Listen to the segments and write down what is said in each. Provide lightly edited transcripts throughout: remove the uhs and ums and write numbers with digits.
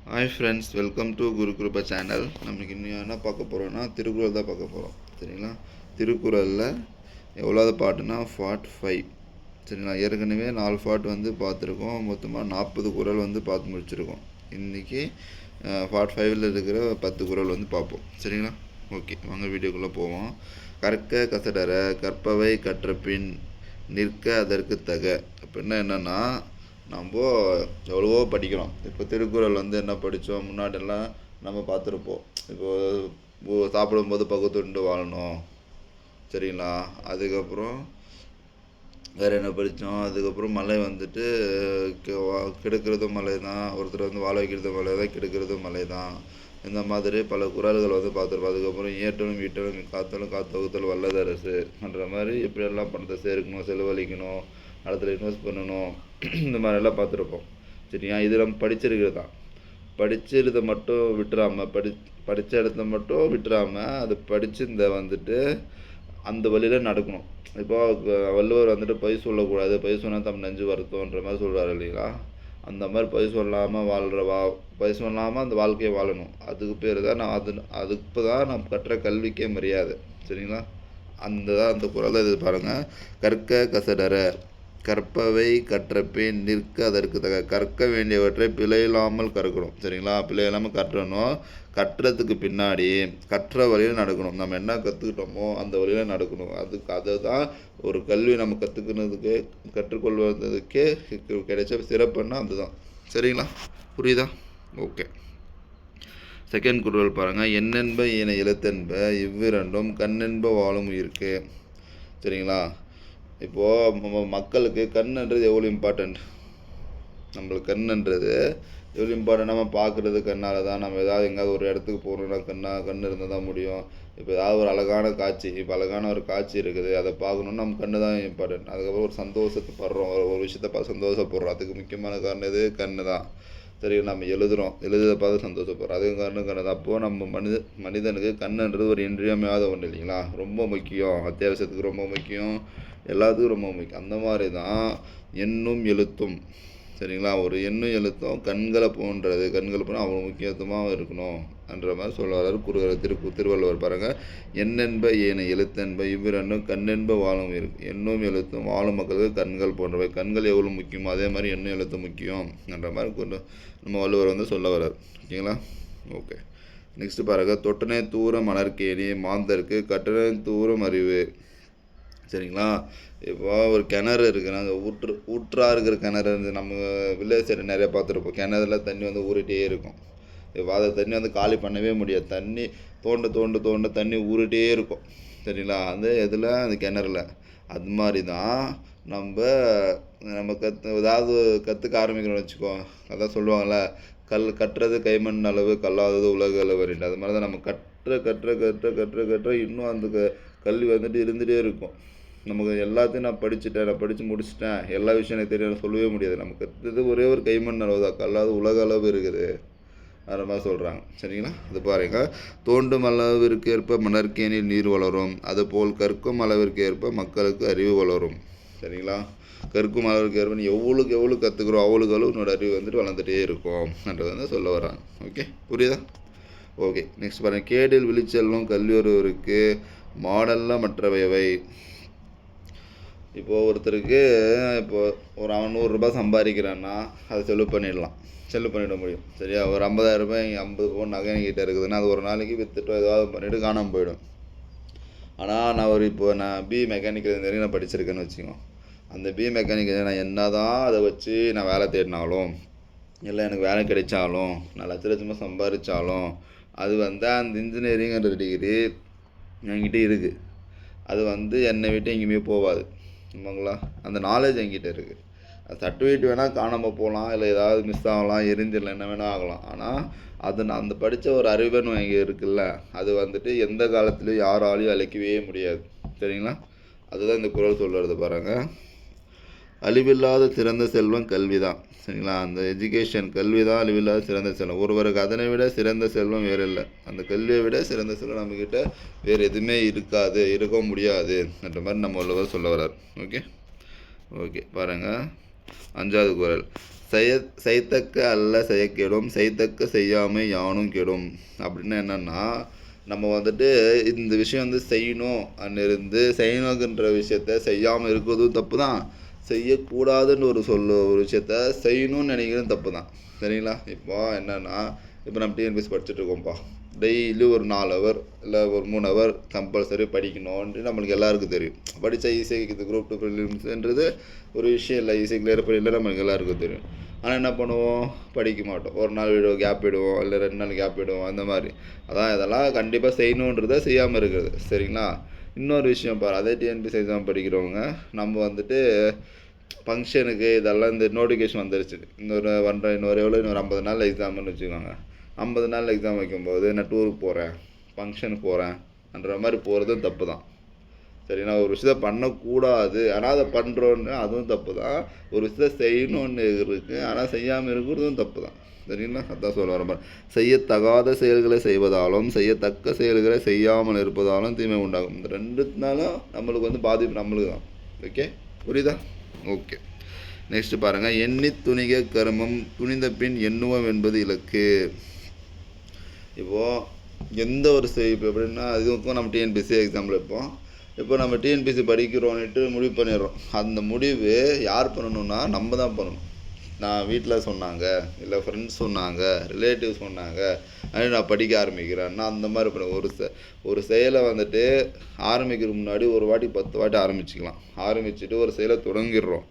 Hi friends, welcome to Guru Kirupa channel. நமக்கு இன்னும் என்ன பார்க்க போகிறோன்னா திருக்குறள் தான் பார்க்க போகிறோம். சரிங்களா? திருக்குறளில் எவ்வளோது பாட்டுனா பார்ட் 5. சரிங்களா? ஏற்கனவே 4 பார்ட் வந்து பார்த்துருக்கோம். மொத்தமாக 40 குறள் வந்து பார்த்து முடிச்சிருக்கோம். இன்றைக்கி பார்ட் 5ல் இருக்கிற 10 குறள் வந்து பார்ப்போம். சரிங்களா? ஓகே, வாங்க வீடியோக்குள்ளே போவோம். கற்க கசடர கற்பவை கற்ற பின் நிற்க அதற்கு தக. அப்படின்னா என்னென்னா, நம்ம எவ்வளவோ படிக்கிறோம். இப்போ திருக்குறள் வந்து என்ன படித்தோம், முன்னாடியெல்லாம் நம்ம பார்த்துருப்போம். இப்போது சாப்பிடும்போது பகுத்துண்டு வாழணும். சரிங்களா? அதுக்கப்புறம் வேறு என்ன படித்தோம், அதுக்கப்புறம் மலை வந்துட்டு கெடுக்கிறதும் மலை தான், ஒருத்தர் வந்து வாழ வைக்கிறதும் மலை தான், கெடுக்கிறதும் மலை தான். இந்த மாதிரி பல குறள்கள் வந்து பார்த்துருப்போம். அதுக்கப்புறம் ஏற்றலும் ஈட்டலும் காத்தலும் காத்தொகுத்தல் வல்லதரசு என்ற மாதிரி எப்படியெல்லாம் பணத்தை சேர்க்கணும், செலவழிக்கணும், இடத்துல இன்வெஸ்ட் பண்ணணும், இந்த மாதிரிலாம் பார்த்துருப்போம். சரியா? இது நம்ம படிச்சிருக்கிறது தான். படிச்சிருந்த மட்டும் விட்டுறாமல் படித்த இடத்த மட்டும் விட்டுறாமல் அது படித்து இந்த வந்துட்டு அந்த வழியில் நடக்கணும். இப்போ வள்ளுவர் வந்துட்டு பொய் சொல்லக்கூடாது, பொய் சொன்னால் தம் நெஞ்சு வருத்தம்ன்ற மாதிரி சொல்கிறாரு இல்லைங்களா? அந்த மாதிரி பொய் சொல்லாமல் பொய் சொல்லாமல் அந்த வாழ்க்கையை வாழணும். அதுக்கு பேர் தான் அதுக்கு தான் நம்ம கற்ற கல்விக்கே மரியாதை. சரிங்களா? அந்த குறள் இது பாருங்கள். கற்க கசடர கற்பவை கற்றபின் நிற்க அதற்கு தக. கற்க வேண்டியவற்றை பிழையில்லாமல் கற்கணும். சரிங்களா? பிழையில்லாமல் கற்றணும். கட்டுறதுக்கு பின்னாடி கற்ற வழியில் நடக்கணும். நம்ம என்ன கற்றுக்கிட்டோமோ அந்த வழியில் நடக்கணும். அதை தான் ஒரு கல்வி நம்ம கற்றுக்கொள்வதற்கே கிடைச்ச சிறப்புன்னா அதுதான். சரிங்களா? புரியுதா? ஓகே. செகண்ட் குறள் பாருங்கள். எண்ணென்ப ஈன எழுத்தென்ப இவ்விரண்டும் கண்ணென்ப வாழும் உயிருக்கு. சரிங்களா? இப்போது மக்களுக்கு கண்ணுன்றது எவ்வளோ இம்பார்ட்டண்ட். நம்மளுக்கு கண்ணுன்றது எவ்வளோ இம்பார்ட்டண்ட். நம்ம பார்க்குறது கண்ணால் தான். நம்ம ஏதாவது எங்கேயாவது ஒரு இடத்துக்கு போகணுன்னா கண் இருந்தால் தான் முடியும். இப்போ ஏதாவது ஒரு அழகான காட்சி, இப்போ அழகான ஒரு காட்சி இருக்குது, அதை பார்க்கணுன்னா நம்ம கண்ணு தான் இம்பார்ட்டண்ட். அதுக்கப்புறம் ஒரு சந்தோஷத்தை படுறோம், ஒரு விஷயத்தை பார்த்து சந்தோஷப்படுறோம், அதுக்கு முக்கியமான காரணம் எது? கண்ணு தான். சரி, நம்ம எழுதுறதை பார்த்து சந்தோஷப்படுறோம், அதுக்கு காரணம் கண்ணு தான். அப்போது நம்ம மனிதனுக்கு கண்ணுன்றது ஒரு இன்றியமையாத ஒன்று இல்லைங்களா? ரொம்ப முக்கியம், அத்தியாவசியத்துக்கு ரொம்ப முக்கியம், எல்லாத்துக்கும் ரொம்ப முக்கியம். அந்த மாதிரி தான் எண்ணும் எழுத்தும். சரிங்களா? ஒரு எண்ணும் எழுத்தும் கண்களை போன்றது. கண்களை போனால் அவ்வளோ முக்கியத்துவமாக இருக்கணும் என்ற மாதிரி சொல்ல வர்றாரு திருவள்ளுவர். பாருங்கள். எண்ணென்ப ஏன எழுத்தென்ப இவ்விரண்டும் கண்ணென்ப வாழும் இருக்கு. எண்ணும் எழுத்தும் வாழும் மக்களுக்கு கண்கள் போன்றவை. கண்கள் எவ்வளோ முக்கியமோ அதே மாதிரி எண்ணும் எழுத்து முக்கியம் என்ற மாதிரி நம்ம வள்ளுவர் வந்து சொல்ல வர்றார். ஓகேங்களா? ஓகே. நெக்ஸ்ட் பாருங்கள். தொட்டனே தூரம் மலர்கேணி மாந்தருக்கு கட்டணே தூரம் அறிவு. சரிங்களா? இப்போ ஒரு கிணறு இருக்குது, நாங்கள் ஊற்றாக இருக்கிற கிணறு இருந்து நம்ம வில்லேஜ் சைடு நிறையா பார்த்துருப்போம். கிணறுல தண்ணி வந்து ஊறிட்டே இருக்கும். இப்போ அதை தண்ணி வந்து காலி பண்ணவே முடியாது. தண்ணி தோண்ட தண்ணி ஊறிட்டே இருக்கும். சரிங்களா? அந்த கிணறுல அது மாதிரி தான் நம்ம ஏதாவது கற்றுக்க ஆரம்பிக்கணும்னு வச்சுக்கோ. அதான் சொல்லுவாங்கள்ல, கட்டுறது கைமண் அளவு கல்லாதது உலக அளவு. அது மாதிரி தான் நம்ம கற்ற இன்னும் அந்த கல்வி வந்துட்டு இருந்துகிட்டே இருக்கும். நமக்கு எல்லாத்தையும் நான் படித்து முடிச்சிட்டேன், எல்லா விஷயம் எனக்கு தெரியும் சொல்லவே முடியாது. நம்ம கற்றுறது ஒரே ஒரு கைமண் அளவு தான், கல்லாத உலக அளவு இருக்குது. அது மாதிரி சொல்கிறாங்க. சரிங்களா? அது பாருங்கள். தோண்டும் அளவிற்கு ஏற்ப மணற்கேணில் நீர் வளரும், அதுபோல் கற்கும் அளவிற்கு ஏற்ப மக்களுக்கு அறிவு வளரும். சரிங்களா? கற்கும் அளவிற்கு ஏற்ப எவ்வளோ கற்றுக்குறோம் அவ்வளோக்கு உன்னோட அறிவு வந்துட்டு வளர்ந்துட்டே இருக்கும் என்றது வந்து சொல்ல வராங்க. ஓகே, புரியுதா? ஓகே. நெக்ஸ்ட் பாருங்கள். கேடில் விழிச்செல்வம் கல்வி ஒருவருக்கு மாடல்ல மற்றவை. இப்போது ஒருத்தருக்கு ஒரு அவன் 100 ரூபாய் சம்பாதிக்கிறான்னா அதை செலவு பண்ணிட முடியும். சரியா? ஒரு 50,000 ரூபாய் 50 பவுன் நகை கிட்டே இருக்குதுன்னா அது ஒரு நாளைக்கு விற்றுட்டு ஏதாவது பண்ணிவிட்டு காணாமல் போயிடும். ஆனால் நான் பி மெக்கானிக்கல் இன்ஜினியரிங் நான் படிச்சிருக்கேன்னு வச்சுக்கோங்க. அந்த பி மெக்கானிக்கல் நான் என்ன தான் அதை வச்சு நான் வேலை தேடினாலும், இல்லை எனக்கு வேலை கிடைச்சாலும், நான் லட்சமாக சம்பாதிச்சாலும், அது வந்து அந்த இன்ஜினியரிங்ன்ற டிகிரி என்கிட்ட இருக்குது. அது என்னை விட்டு எங்கேயுமே போகாது. ஆமாங்களா? அந்த நாலேஜ் என்கிட்ட இருக்குது. சர்டிஃபிகேட் வேணால் காணாமல் போகலாம், இல்லை ஏதாவது மிஸ் ஆகலாம், எரிஞ்சிடலாம், என்ன வேணால் ஆகலாம். ஆனால் நான் அந்த படித்த ஒரு அறிவுன்னு இங்கே இருக்குல்ல, அது வந்துட்டு எந்த காலத்துலையும் யாராலையும் அழைக்கவே முடியாது. சரிங்களா? அதுதான் இந்த குறள் சொல்கிறது பாருங்கள். அழிவில்லாத சிறந்த செல்வம் கல்வி தான். சரிங்களா? அந்த எஜுகேஷன் கல்வி தான் அழிவில்லாத சிறந்த செல்வம். ஒருவருக்கு அதனை விட சிறந்த செல்வம் வேறு இல்லை. அந்த கல்வியை விட சிறந்த செல்வம் நம்மக்கிட்ட வேறு எதுவுமே இருக்க முடியாது என்ற மாதிரி நம்ம வள்ளுவர் சொல்ல வர்றார். ஓகே பாருங்கள். 5வது குறள். செய்தக்க அல்ல செய்யக்கெடும் செய்தக்க செய்யாமை யானும் கெடும். அப்படின்னா என்னென்னா, நம்ம வந்துட்டு இந்த விஷயம் வந்து செய்யணும் இருந்து செய்யணுங்கிற விஷயத்த செய்யாமல் இருக்கிறதும் தப்பு தான், செய்யக்கூடாதுன்னு ஒரு விஷயத்த செய்யணும்னு நினைக்கிறதும் தப்பு தான். சரிங்களா? இப்போ என்னென்னா, இப்போ நம்ம டிஎன்பிஎஸ்சி படிச்சுட்டு இருக்கோம்ப்பா. டெய்லி ஒரு 4 ஹவர் இல்லை ஒரு 3 ஹவர் கம்பல்சரி படிக்கணும்ன்ட்டு நம்மளுக்கு எல்லாருக்கும் தெரியும். படித்தா ஈஸியாக இது குரூப் 2 ப்ரிலிம்ஸ்ன்றது ஒரு விஷயம் இல்லை, ஈஸியாக கிளியர் பண்ணிடல, நம்மளுக்கு எல்லாருக்கும் தெரியும். ஆனால் என்ன பண்ணுவோம், படிக்க மாட்டோம். ஒரு நாள் கேப் விடுவோம், இல்லை 2 நாள் கேப் விடுவோம், அந்த மாதிரி. அதான் இதெல்லாம் கண்டிப்பாக செய்யணுன்றதை செய்யாமல் இருக்கிறது. சரிங்களா? இன்னொரு விஷயம் பாரு, அதே டிஎன்பிஎஸ்சி எக்ஸாம் படிக்கிறவங்க நம்ம வந்துட்டு ஃபங்க்ஷனுக்கு இதெல்லாம் இந்த நோட்டிஃபிகேஷன் வந்துருச்சு, இன்னொரு இன்னொரு 50 நாள் எக்ஸாம்னு வச்சுக்கோங்க. 50 நாள் எக்ஸாம் வைக்கும்போது நான் டூருக்கு போகிறேன், ஃபங்க்ஷனுக்கு போகிறேன்ற மாதிரி போகிறதும் தப்பு தான். சரிங்களா? ஒரு விஷயத்தை பண்ணக்கூடாது ஆனால் அதை பண்ணுறோன்னு அதுவும் தப்பு தான். ஒரு விஷயத்தை செய்யணுன்னு இருக்குது ஆனால் செய்யாமல் இருக்கிறதும் தப்பு தான். சரிங்களா? அதான் சொல்ல வரேன். செய்யத்தகாத செயல்களை செய்வதாலும் செய்யத்தக்க செயல்களை செய்யாமல் இருப்பதாலும் தீமை உண்டாகும். இந்த ரெண்டுனாலும் நம்மளுக்கு வந்து பாதிப்பு நம்மளுக்கு தான். ஓகே, புரியுதா? ஓகே, நெக்ஸ்ட்டு பாருங்கள். எண்ணி துணிக கருமம் துணிந்த பின் எண்ணுவோம் என்பது இலக்கு. இப்போது எந்த ஒரு இப்போ எப்படின்னா, அதுக்கும் நம்ம டிஎன்பிஎஸ்சி எக்ஸாம்பிள் வைப்போம். இப்போ நம்ம டிஎன்பிஎஸ்சி படிக்கிறோன்னுட்டு முடிவு பண்ணிடுறோம். அந்த முடிவு யார் பண்ணணும்னா நம்ம தான் பண்ணணும். நான் வீட்டில் சொன்னாங்க, இல்லை ஃப்ரெண்ட்ஸ் சொன்னாங்க, ரிலேட்டிவ் சொன்னாங்க, அதனால் நான் படிக்க ஆரம்பிக்கிறேன்னா அந்த மாதிரி பண்ண ஒரு செயலை வந்துட்டு ஆரம்பிக்கிறதுக்கு முன்னாடி ஒரு வாட்டி 10 வாட்டி ஆரம்பிச்சுக்கலாம். ஆரம்பிச்சுட்டு ஒரு செயலை தொடங்கிடுறோம்.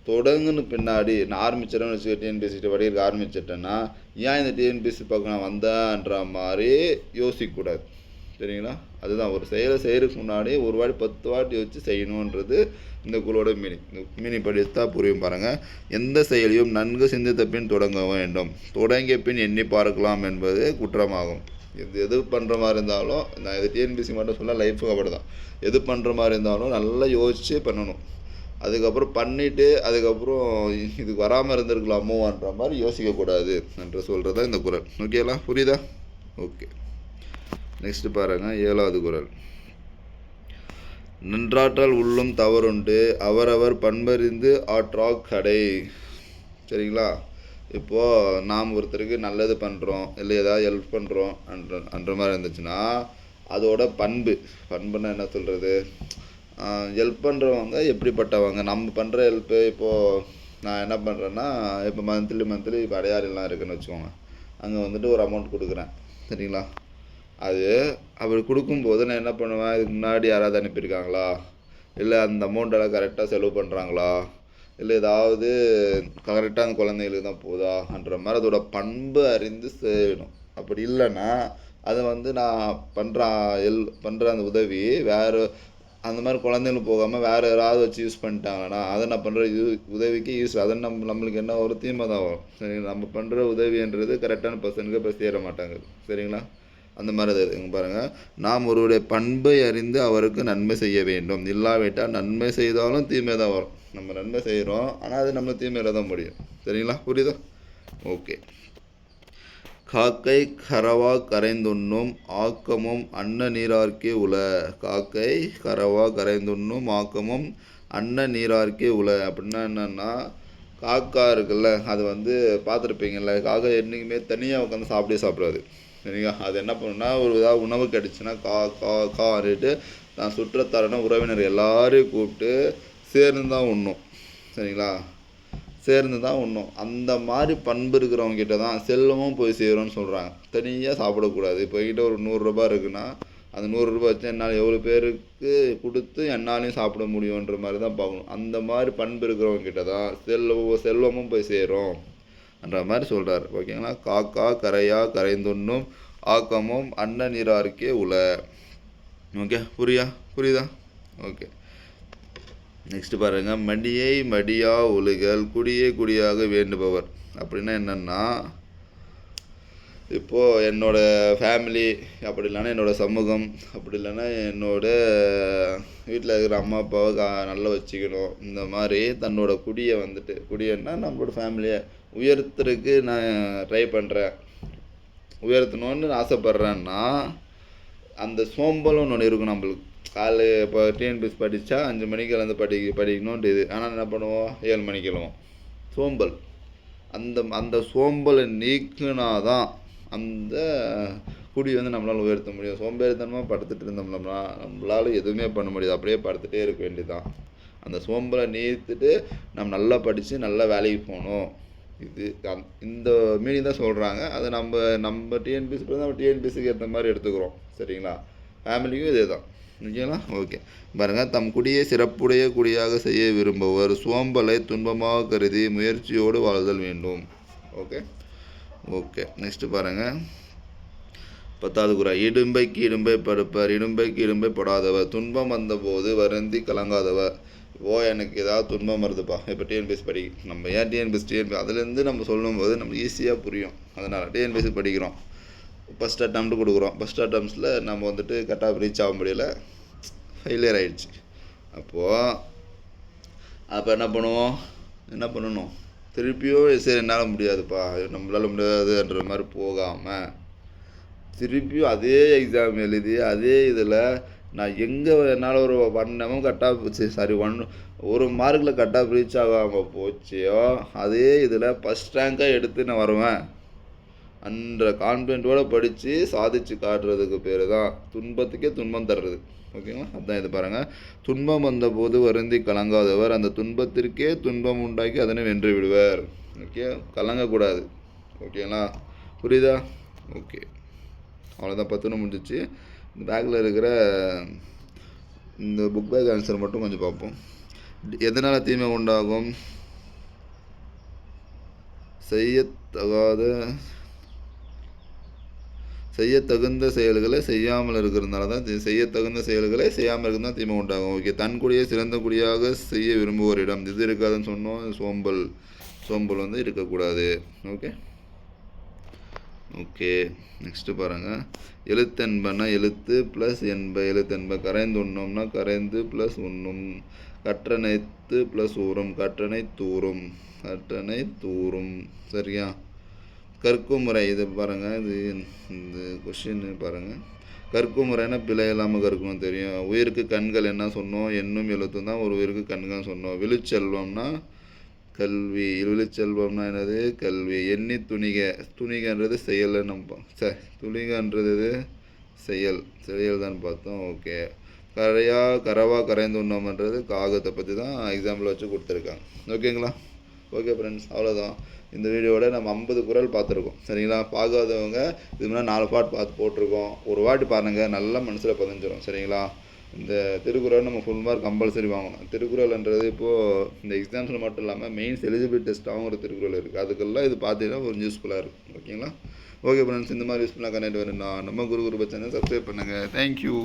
தொடங்குன்னு பின்னாடி நான் ஆரம்பிச்சிடறேன்னு வச்சு டிஎன்பிஎஸ்சி படிக்க ஆரம்பிச்சிட்டேன்னா ஏன் இந்த டிஎன்பிஎஸ்சி பக்கம் நான் வந்தேன்ற மாதிரி யோசிக்கக்கூடாது. சரிங்களா? அதுதான் ஒரு செயலை செய்கிறதுக்கு முன்னாடி ஒரு வாட்டி 10 வாட்டி வச்சு செய்யணுன்றது இந்த குழுவோட மீனிங் படித்தா புரியும். பாருங்கள். எந்த செயலையும் நன்கு சிந்தித்த பின் தொடங்க வேண்டும், தொடங்கிய பின் எண்ணி பார்க்கலாம் என்பது குற்றமாகும். எது பண்ணுற மாதிரி இருந்தாலும், நான் இது டிஎன்பிஎஸ்சி மட்டும் சொல்ல, லைஃபுக்கு அப்படி தான். எது பண்ணுற மாதிரி இருந்தாலும் நல்லா யோசித்து பண்ணணும். அதுக்கப்புறம் பண்ணிவிட்டு அதுக்கப்புறம் இதுக்கு வராமல் இருந்திருக்கலாமோன்ற மாதிரி யோசிக்கக்கூடாது என்று சொல்கிறது தான் இந்த குறள். ஓகேங்களா? புரியுதா? ஓகே, நெக்ஸ்ட்டு பாருங்கள். 7வது குறள். நன்றாற்றால் உள்ளும் தவறுண்டு அவரவர் பண்பறிந்து ஆற்றாக் கடை. சரிங்களா? இப்போது நாம் ஒருத்தருக்கு நல்லது பண்ணுறோம், இல்லை ஏதாவது ஹெல்ப் பண்ணுறோம் அன்ற மாதிரி இருந்துச்சுன்னா அதோட பண்புன்னா என்ன சொல்கிறது, ஹெல்ப் பண்ணுறவங்க எப்படிப்பட்டவங்க, நம்ம பண்ணுற ஹெல்ப்பு. இப்போது நான் என்ன பண்ணுறேன்னா, இப்போ மந்த்லி இப்போ அடையாறுலாம் இருக்குதுன்னு வச்சுக்கோங்க, அங்கே வந்துட்டு ஒரு அமௌண்ட் கொடுக்குறேன். சரிங்களா? அது அப்படி கொடுக்கும்போது நான் என்ன பண்ணுவேன், இதுக்கு முன்னாடி யாராவது அனுப்பியிருக்காங்களா, இல்லை அந்த அமௌண்ட்டெல்லாம் கரெக்டாக செலவு பண்ணுறாங்களா, இல்லை ஏதாவது கரெக்டாக அந்த குழந்தைங்களுக்கு தான் போதான்ற மாதிரி அதோட பண்பு அறிந்து செய்யணும். அப்படி இல்லைன்னா அதை வந்து நான் பண்ணுற அந்த உதவி வேறு அந்த மாதிரி குழந்தைங்களுக்கு போகாமல் வேறு யாராவது வச்சு யூஸ் பண்ணிட்டாங்கன்னா அதை நான் பண்ணுற உதவிக்கு அதை நம்மளுக்கு என்ன ஒரு தீமை தான் வரும். சரிங்களா? நம்ம பண்ணுற உதவின்றது கரெக்டான பர்சனுக்கு இப்போ சேர மாட்டாங்க. சரிங்களா? அந்த மாதிரி அது இங்கே பாருங்கள். நாம் ஒருவருடைய பண்பை அறிந்து அவருக்கு நன்மை செய்ய வேண்டும், இல்லாவிட்டால் நன்மை செய்தாலும் தீமை தான் வரும். நம்ம நன்மை செய்கிறோம் ஆனால் அது நம்ம தீமையில் தான் முடியும். சரிங்களா? புரியுதா? ஓகே. காக்கை கரவா கரைந்துண்ணும் ஆக்கமும் அன்ன நீரார்க்கே உல. காக்கை கரவா கரைந்துண்ணும் ஆக்கமும் அன்ன நீரார்க்கே உல. அப்படின்னா என்னென்னா, காக்கா இருக்குல்ல, அது வந்து பார்த்துருப்பீங்கள்ல, காக்கா என்றைக்குமே தனியாக உட்காந்து சாப்பிடாது. சரிங்களா? அது என்ன பண்ணுன்னா, ஒரு ஏதாவது உணவு கிடச்சுன்னா கான்னுட்டு நான் சுற்றத்தாரான உறவினர் எல்லாரையும் கூப்பிட்டு சேர்ந்து தான் உண்ணும். சரிங்களா? சேர்ந்து தான் உண்ணும். அந்த மாதிரி பண்பு இருக்கிறவங்ககிட்ட தான் செல்வமும் போய் சேரும்னு சொல்கிறாங்க. தனியாக சாப்பிடக்கூடாது. இப்போ என்கிட்ட ஒரு 100 ரூபா இருக்குன்னா அந்த 100 ரூபா வச்சு என்னால் எவ்வளோ பேருக்கு கொடுத்து என்னாலையும் சாப்பிட முடியுன்ற மாதிரி தான் பார்க்கணும். அந்த மாதிரி பண்பு இருக்கிறவங்ககிட்ட தான் செல்வமும் போய் சேரும் என்ற மாதிரி சொல்கிறார். ஓகேங்களா? காக்கா கரையா கரைந்துண்ணும் ஆக்கமும் அன்ன நீரார்க்கே உல. ஓகே, புரியுதா? ஓகே, நெக்ஸ்ட் பாருங்கள். மடியை மடியா ஒழுகல் குடியே குடியாக வேண்டுபவர். அப்படின்னா என்னென்னா, இப்போது என்னோடய ஃபேமிலி, அப்படி இல்லைன்னா என்னோடய சமூகம், அப்படி இல்லைன்னா என்னோடய வீட்டில் இருக்கிற அம்மா அப்பாவை நல்லா வச்சுக்கணும். இந்த மாதிரி தன்னோட குடியன்னா நம்மளோட ஃபேமிலியை உயர்த்துறதுக்கு நான் ட்ரை பண்ணுறேன், உயர்த்தணும்னு ஆசைப்பட்றேன்னா அந்த சோம்பலும் ஒன்று இருக்கும் நம்மளுக்கு. காலையில் இப்போ டிஎன்பிஎஸ்சி படித்தா 5 மணிக்கு வந்து படிக்கணுன்ட்டு இது. ஆனால் என்ன பண்ணுவோம், 7 மணிக்கு எழுவோம். சோம்பல். அந்த அந்த சோம்பலை நீக்கினாதான் அந்த குடி வந்து நம்மளால் உயர்த்த முடியும். சோம்பேறித்தனமாக படுத்துட்டு இருந்தோம்னா நம்மளால் எதுவுமே பண்ண முடியாது. அப்படியே படுத்துகிட்டே இருக்க வேண்டியதுதான். அந்த சோம்பலை நீர்த்துட்டு நம்ம நல்லா படித்து நல்லா வேலைக்கு போகணும். இது இந்த மீனிங் தான் சொல்கிறாங்க. அதை நம்ம டிஎன்பிஎஸ்சி நம்ம டிஎன்பிஎஸ்சிக்கு ஏற்ற மாதிரி எடுத்துக்கிறோம். சரிங்களா? ஃபேமிலிக்கும் இதே தான். ஓகேங்களா? ஓகே. பாருங்கள், தம் குடியை சிறப்புடைய குடியாக செய்ய விரும்புவர் சோம்பலை துன்பமாக கருதி முயற்சியோடு வாழ்தல் வேண்டும். Okay okay. நெக்ஸ்ட்டு பாருங்கள், 10வது குறள். இடும்பைக்கு இடும்பை படுப்பர் இடும்பைக்கு இடும்பை படாதவர் துன்பம் வந்தபோது வருந்தி கலங்காதவர். எனக்கு ஏதாவது துன்பம் வருதுப்பா, இப்போ டிஎன்பிஎஸ்சி நம்ம ஏன் டிஎன்பிஎஸ்சி அதுலேருந்து நம்ம சொல்லும்போது நம்மளுக்கு ஈஸியாக புரியும். அதனால் டிஎன்பிஎஸ்சி படிக்கிறோம், ஃபஸ்ட் அட்டம்ப்ட் கொடுக்குறோம். ஃபஸ்ட் அட்டம்ப்ட்ஸில் நம்ம வந்துட்டு கரெக்டாக ரீச் ஆக முடியல, ஃபெயிலியர் ஆகிடுச்சு. அப்போ என்ன பண்ணணும்? திருப்பியும் சரி என்னால் முடியாதுப்பா, நம்மளால் முடியாதுன்ற மாதிரி போகாமல் திருப்பியும் அதே எக்ஸாம் எழுதி அதே இதில் நான் எங்கே என்னால் ஒரு 1 கட்டாக ஒரு மார்க்கில் கட்டாக ரீச் ஆகாமல் போச்சியோ அதே இதில் ஃபஸ்ட் ரேங்காக எடுத்து நான் வருவேன் அன்ற கான்ஃபிடென்ட்டோடு படித்து சாதித்து காட்டுறதுக்கு பேர் தான் துன்பத்துக்கே துன்பம் தர்றது. ஓகேங்களா? அதுதான் இது பாருங்கள். துன்பம் வந்தபோது வருந்தி கலங்காதவர் அந்த துன்பத்திற்கே துன்பம் உண்டாக்கி அதனை வென்று விடுவார். ஓகே, கலங்கக்கூடாது. ஓகேங்களா? புரியுதா? ஓகே, அவ்வளோதான். 10 முடிஞ்சிச்சு. இந்த பேக்கில் இருக்கிற இந்த புக் பேக் ஆன்சர் மட்டும் கொஞ்சம் பார்ப்போம். எதனால் தீமை உண்டாகும்? செய்யத்தகுந்த செயல்களை செய்யாமல் இருக்கிறதுனால தான் செய்யத்தகுந்த செயல்களை செய்யாமல் இருக்கிறது தான் தீமை உண்டாகும். ஓகே. தன் குடியை சிறந்த குடியாக செய்ய விரும்புவோரிடம் இது இருக்காதுன்னு சொன்னோம். சோம்பல் வந்து இருக்கக்கூடாது. Okay okay. நெக்ஸ்ட்டு பாருங்கள், எழுத்தென்பன எழுத்து ப்ளஸ் எழுத்தென்ப கரைந்து உண்ணோம்னா கரைந்து ப்ளஸ் உண்ணும் கற்றனைத்து ப்ளஸ் ஊறும் கற்றனை தூறும். சரியா? கற்கும் முறை இது பாருங்கள், இந்த கொஷின் பாருங்கள். கற்கும் முறைனா பிழை இல்லாமல் கற்கணும் தெரியும். உயிருக்கு கண்கள் என்ன சொன்னோம்? எண்ணும் எழுத்தும் தான் ஒரு உயிருக்கு கண்கள் சொன்னோம். விழுச்செல்வம்னா கல்வி. விழுச்செல்வம்னா என்னது? கல்வி. எண்ணி துணிகன்றது செயல். துணிகன்றது செயல் தான் பார்த்தோம். ஓகே. கரவா கரைந்து உண்ணோம்ன்றது காகத்தை பற்றி தான் எக்ஸாம்பிள் வச்சு கொடுத்துருக்காங்க. ஓகேங்களா? ஓகே ஃப்ரெண்ட்ஸ், அவ்வளோதான். இந்த வீடியோவோட நம்ம 50 குறள் பார்த்துருக்கோம். சரிங்களா? பார்க்காதவங்க இது முன்னாடி 4 பாட்டு பார்த்து போட்டிருக்கோம். ஒரு வாட்டி பாருங்கள், நல்லா மனசில் பதிஞ்சிடும். சரிங்களா? இந்த திருக்குறள் நம்ம ஃபுல் மார்க் கம்பல்சரி வாங்கணும். திருக்குறள்ன்றது இப்போது இந்த எக்ஸாம்ஸில் மட்டும் இல்லாமல் மெயின்ஸ் எலிஜிபிலிட்டி டெஸ்ட்டாகவும் ஒரு திருக்குறள் இருக்குது. அதுக்கெல்லாம் இது பார்த்தீங்கன்னா ஒரு யூஸ்ஃபுல்லாக இருக்கும். ஓகேங்களா? ஓகே ஃப்ரெண்ட்ஸ், இந்த மாதிரி யூஸ்ஃபுல்லாக கனெக்ட் வேணும்னா நம்ம குரு சேனல் சப்ஸ்கிரைப் பண்ணுங்கள். தேங்க்யூ.